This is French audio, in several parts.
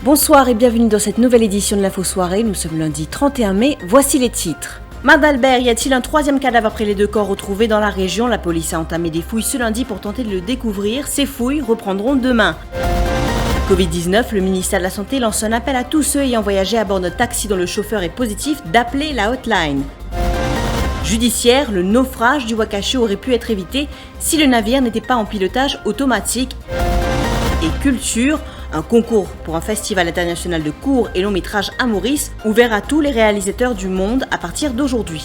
Bonsoir et bienvenue dans cette nouvelle édition de l'Info Soirée. Nous sommes lundi 31 mai, voici les titres. Mar d'Albert, y a-t-il un troisième cadavre après les 2 corps retrouvés dans la région? La police a entamé des fouilles ce lundi pour tenter de le découvrir. Ces fouilles reprendront demain. Covid-19, le ministère de la Santé lance un appel à tous ceux ayant voyagé à bord d'un taxi dont le chauffeur est positif d'appeler la hotline. Judiciaire, le naufrage du Wakashio aurait pu être évité si le navire n'était pas en pilotage automatique. Et culture, un concours pour un festival international de courts et longs métrages à Maurice, ouvert à tous les réalisateurs du monde à partir d'aujourd'hui.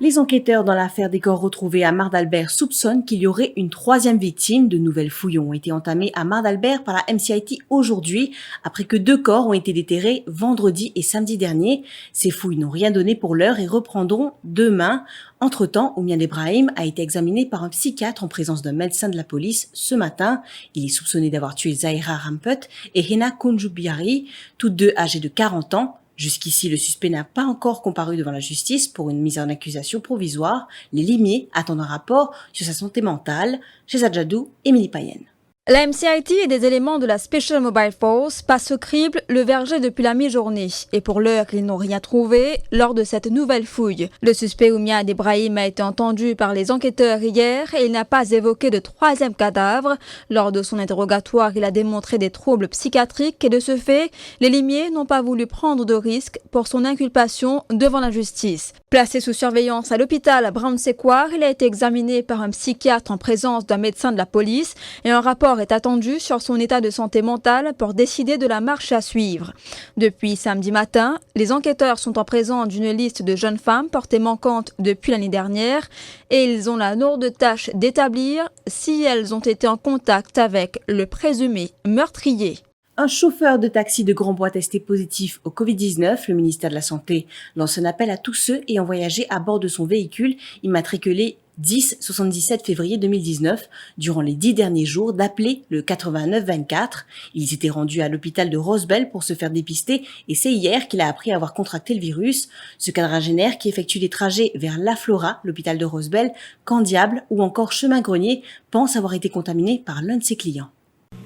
Les enquêteurs dans l'affaire des corps retrouvés à Mar d'Albert soupçonnent qu'il y aurait une troisième victime. De nouvelles fouilles ont été entamées à Mar d'Albert par la MCIT aujourd'hui, après que 2 corps ont été déterrés vendredi et samedi dernier. Ces fouilles n'ont rien donné pour l'heure et reprendront demain. Entre-temps, Oumian Ebrahim a été examiné par un psychiatre en présence d'un médecin de la police ce matin. Il est soupçonné d'avoir tué Zahira Ramput et Hena Kounjoubiari, toutes deux âgées de 40 ans. Jusqu'ici, le suspect n'a pas encore comparu devant la justice pour une mise en accusation provisoire. Les limiers attendent un rapport sur sa santé mentale. Chez Adjadou, Émilie Payenne. La MCIT et des éléments de la Special Mobile Force passent au crible le verger depuis la mi-journée. Et pour l'heure, ils n'ont rien trouvé lors de cette nouvelle fouille. Le suspect Oumian Ebrahim a été entendu par les enquêteurs hier et il n'a pas évoqué de troisième cadavre. Lors de son interrogatoire, il a démontré des troubles psychiatriques et de ce fait, les limiers n'ont pas voulu prendre de risque pour son inculpation devant la justice. Placé sous surveillance à l'hôpital Brown-Séquard, il a été examiné par un psychiatre en présence d'un médecin de la police et un rapport est attendu sur son état de santé mentale pour décider de la marche à suivre. Depuis samedi matin, les enquêteurs sont en présence d'une liste de jeunes femmes portées manquantes depuis l'année dernière et ils ont la lourde tâche d'établir si elles ont été en contact avec le présumé meurtrier. Un chauffeur de taxi de Grandbois testé positif au Covid-19, le ministère de la Santé lance un appel à tous ceux ayant voyagé à bord de son véhicule immatriculé 10-77 février 2019, durant les 10 derniers jours, d'appeler le 89-24. Ils étaient rendus à l'hôpital de Rosebel pour se faire dépister et c'est hier qu'il a appris avoir contracté le virus. Ce quadragénaire qui effectue des trajets vers La Flora, l'hôpital de Rosebel, Candiable ou encore Chemin Grenier, pense avoir été contaminé par l'un de ses clients.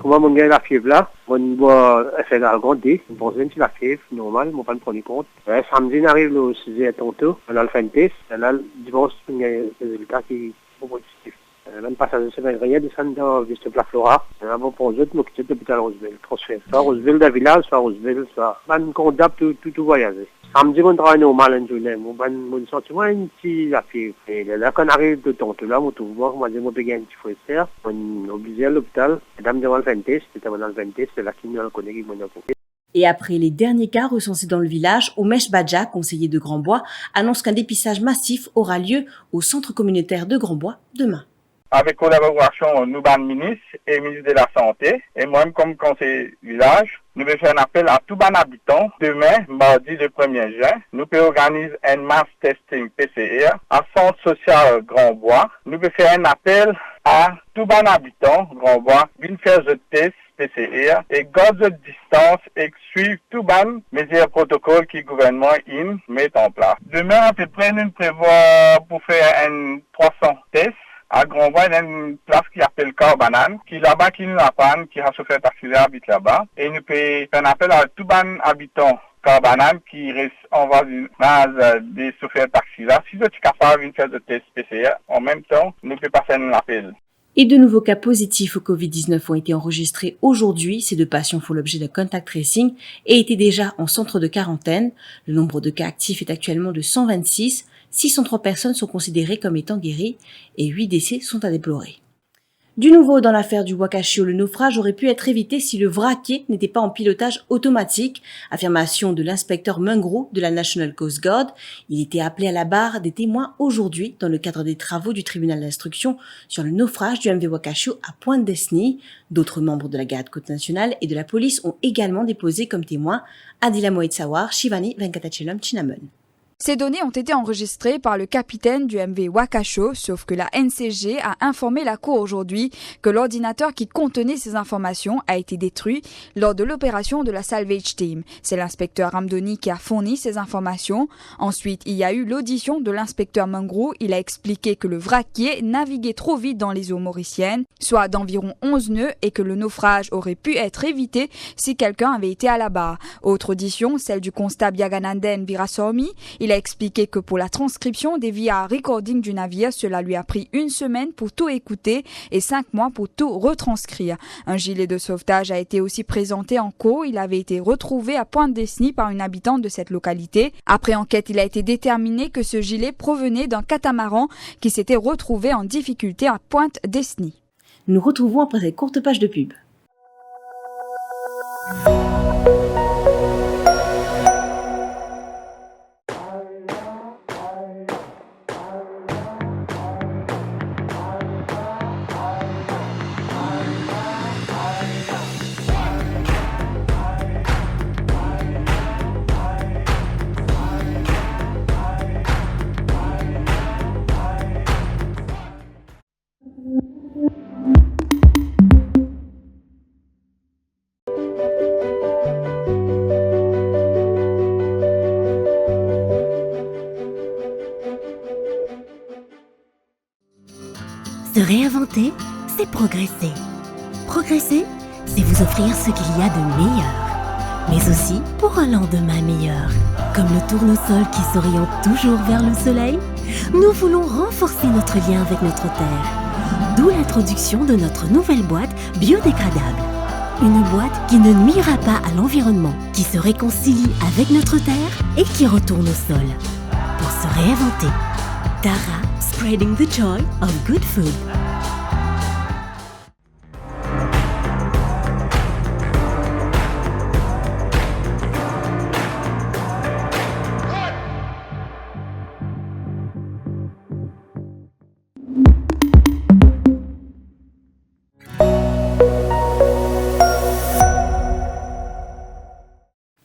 Comment mon gars la fièvre là, on voit faire la grande D, on pense que c'est la fièvre normale, on va pas prendre compte. Samedi on arrive le 6 tantôt, on a le fin de test, on a le dimanche on a les résultats qui sont positifs. Même passage de semaine rien descend dans Viste La Flora, on a bon pour eux nous quitter l'hôpital Rosebel, transfert. Soit Rosebel de village, soit Rosebel, soit man contact tout voyager. Samedi on travaille normal en journée, mon sentiment un petit la fièvre. Et là quand on arrive de tantôt là, on trouve moi on dit mon péguin un petit frère, on est obligé à l'hôpital, madame devant le fin de test, c'était dans le fin de test, c'est là qu'il nous connaît qui m'en a fait. Et après les derniers cas recensés dans le village, Omesh Badja, conseiller de Grandbois, annonce qu'un dépistage massif aura lieu au centre communautaire de Grandbois demain. Avec collaboration nous ban ministre et ministre de la Santé et moi-même comme conseiller village, nous vais faire un appel à tout ban habitant. Demain, mardi le 1er juin, nous pouvons organiser un mass testing PCR à Centre social Grandbois. Nous vais faire un appel à tout ban habitant Grandbois, venir faire le test PCR et garde de distance et suivre tout ban mesures protocoles que le gouvernement met en place. Demain, à peu près, nous prévoyons pour faire un 300 tests. À Grandbois, il y a une place qui s'appelle Carbanane, qui là-bas, qui nous apprend, qui a chauffeur taxi habite là-bas. Et nous pouvons faire un appel à tout ban habitant Carbanane qui reste en voie d'une base des chauffeurs taxi là. Si vous êtes capable de faire des tests PCR, en même temps, nous pouvons passer un appel. Et de nouveaux cas positifs au Covid-19 ont été enregistrés aujourd'hui. Ces 2 patients font l'objet d'un contact tracing et étaient déjà en centre de quarantaine. Le nombre de cas actifs est actuellement de 126. 603 personnes sont considérées comme étant guéries et 8 décès sont à déplorer. Du nouveau dans l'affaire du Wakashio, le naufrage aurait pu être évité si le vraquier n'était pas en pilotage automatique. Affirmation de l'inspecteur Mungrou de la National Coast Guard. Il était appelé à la barre des témoins aujourd'hui dans le cadre des travaux du tribunal d'instruction sur le naufrage du MV Wakashio à Pointe-Desny. D'autres membres de la garde côte nationale et de la police ont également déposé comme témoins Adila Moïtsawar, Shivani Venkatachelam Chinamun. Ces données ont été enregistrées par le capitaine du MV Wakasho, sauf que la NCG a informé la Cour aujourd'hui que l'ordinateur qui contenait ces informations a été détruit lors de l'opération de la Salvage Team. C'est l'inspecteur Ramdoni qui a fourni ces informations. Ensuite, il y a eu l'audition de l'inspecteur Mangrou. Il a expliqué que le vraquier naviguait trop vite dans les eaux mauriciennes, soit d'environ 11 nœuds, et que le naufrage aurait pu être évité si quelqu'un avait été à la barre. Autre audition, celle du constable Yagananden Virasormi. Il a expliqué que pour la transcription des VIA recording du navire, cela lui a pris 1 semaine pour tout écouter et 5 mois pour tout retranscrire. Un gilet de sauvetage a été aussi présenté en cours. Il avait été retrouvé à Pointe-Desny par une habitante de cette localité. Après enquête, il a été déterminé que ce gilet provenait d'un catamaran qui s'était retrouvé en difficulté à Pointe-Desny. Nous retrouvons après cette courte page de pub. Se réinventer, c'est progresser. Progresser, c'est vous offrir ce qu'il y a de meilleur, mais aussi pour un lendemain meilleur. Comme le tournesol qui s'oriente toujours vers le soleil, nous voulons renforcer notre lien avec notre terre. D'où l'introduction de notre nouvelle boîte biodégradable. Une boîte qui ne nuira pas à l'environnement, qui se réconcilie avec notre terre et qui retourne au sol. Pour se réinventer. Tara, spreading the joy of good food.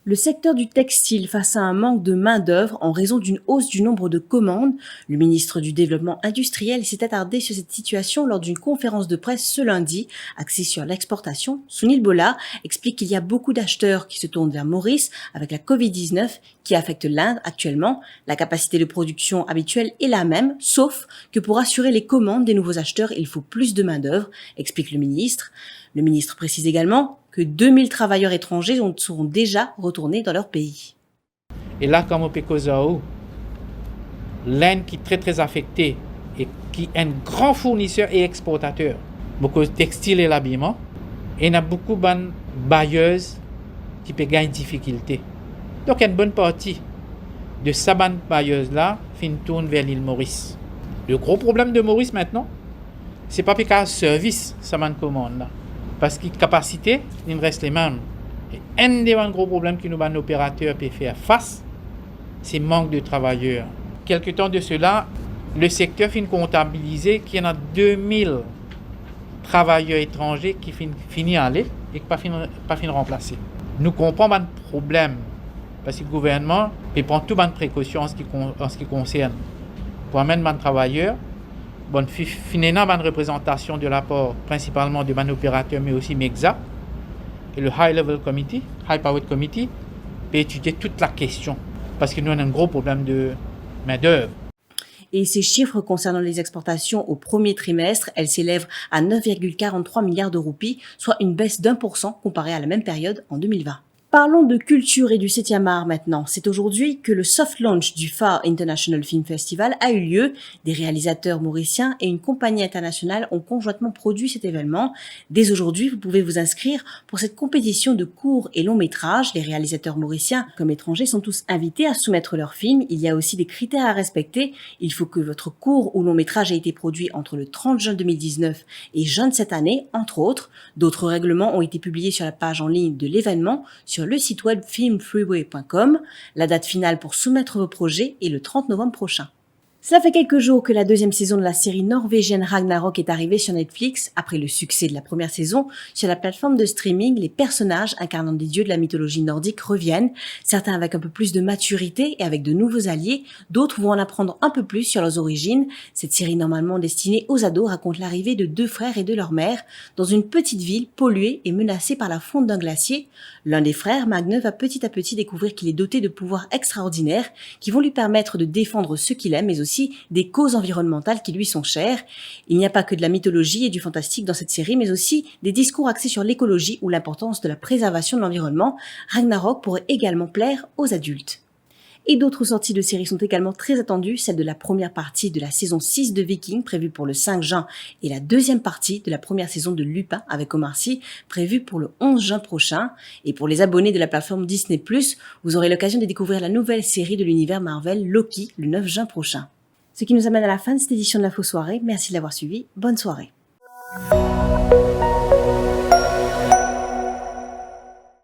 Le secteur du textile face à un manque de main-d'œuvre en raison d'une hausse du nombre de commandes. Le ministre du Développement industriel s'est attardé sur cette situation lors d'une conférence de presse ce lundi, axée sur l'exportation. Sunil Bola explique qu'il y a beaucoup d'acheteurs qui se tournent vers Maurice avec la Covid-19 qui affecte l'Inde actuellement. La capacité de production habituelle est la même, sauf que pour assurer les commandes des nouveaux acheteurs, il faut plus de main-d'œuvre, explique le ministre. Le ministre précise également que 2000 travailleurs étrangers seront déjà retournés dans leur pays. Et là, comme au Pécozao, l'Inde qui est très très affectée et qui est un grand fournisseur et exportateur, beaucoup de textile et l'habillement, et il y a beaucoup de bailleuses qui peuvent gagner des difficultés. Donc, une bonne partie de ces bailleuses-là tourne vers l'île Maurice. Le gros problème de Maurice maintenant, c'est pas parce qu'il y a un service, ça m'a commande là. Parce que la capacité, il reste les mêmes. Et un des gros problèmes que nos opérateurs peuvent faire face, c'est le manque de travailleurs. Quelque temps de cela, le secteur finit comptabiliser qu'il y en a 2000 travailleurs étrangers qui finissent à aller et qui ne pas finissent remplacer. Nous comprenons le problème parce que le gouvernement prend toutes les précautions en ce qui concerne pour amener les travailleurs. Bon, finalement, une représentation de la part principalement de mon opérateur, mais aussi MEXA et le High Level Committee, High Powered Committee, peut étudier toute la question parce que nous avons un gros problème de main-d'œuvre. Et ces chiffres concernant les exportations au premier trimestre, elles s'élèvent à 9,43 milliards de roupies, soit une baisse d'1% comparée à la même période en 2020. Parlons de culture et du 7e art maintenant. C'est aujourd'hui que le soft launch du Far International Film Festival a eu lieu. Des réalisateurs mauriciens et une compagnie internationale ont conjointement produit cet événement. Dès aujourd'hui, vous pouvez vous inscrire pour cette compétition de courts et longs métrages. Les réalisateurs mauriciens comme étrangers sont tous invités à soumettre leurs films. Il y a aussi des critères à respecter. Il faut que votre court ou long métrage ait été produit entre le 30 juin 2019 et juin de cette année, entre autres. D'autres règlements ont été publiés sur la page en ligne de l'événement, sur le site web filmfreeway.com. La date finale pour soumettre vos projets est le 30 novembre prochain. Cela fait quelques jours que la deuxième saison de la série norvégienne Ragnarok est arrivée sur Netflix. Après le succès de la première saison, sur la plateforme de streaming, les personnages incarnant des dieux de la mythologie nordique reviennent, certains avec un peu plus de maturité et avec de nouveaux alliés, d'autres vont en apprendre un peu plus sur leurs origines. Cette série normalement destinée aux ados raconte l'arrivée de deux frères et de leur mère dans une petite ville polluée et menacée par la fonte d'un glacier. L'un des frères, Magne, va petit à petit découvrir qu'il est doté de pouvoirs extraordinaires qui vont lui permettre de défendre ce qu'il aime, mais aussi des causes environnementales qui lui sont chères. Il n'y a pas que de la mythologie et du fantastique dans cette série, mais aussi des discours axés sur l'écologie ou l'importance de la préservation de l'environnement. Ragnarok pourrait également plaire aux adultes. Et d'autres sorties de séries sont également très attendues, celle de la première partie de la saison 6 de Vikings, prévue pour le 5 juin, et la deuxième partie de la première saison de Lupin avec Omar Sy, prévue pour le 11 juin prochain. Et pour les abonnés de la plateforme Disney+, vous aurez l'occasion de découvrir la nouvelle série de l'univers Marvel, Loki, le 9 juin prochain. Ce qui nous amène à la fin de cette édition de l'Info Soirée. Merci de l'avoir suivi. Bonne soirée.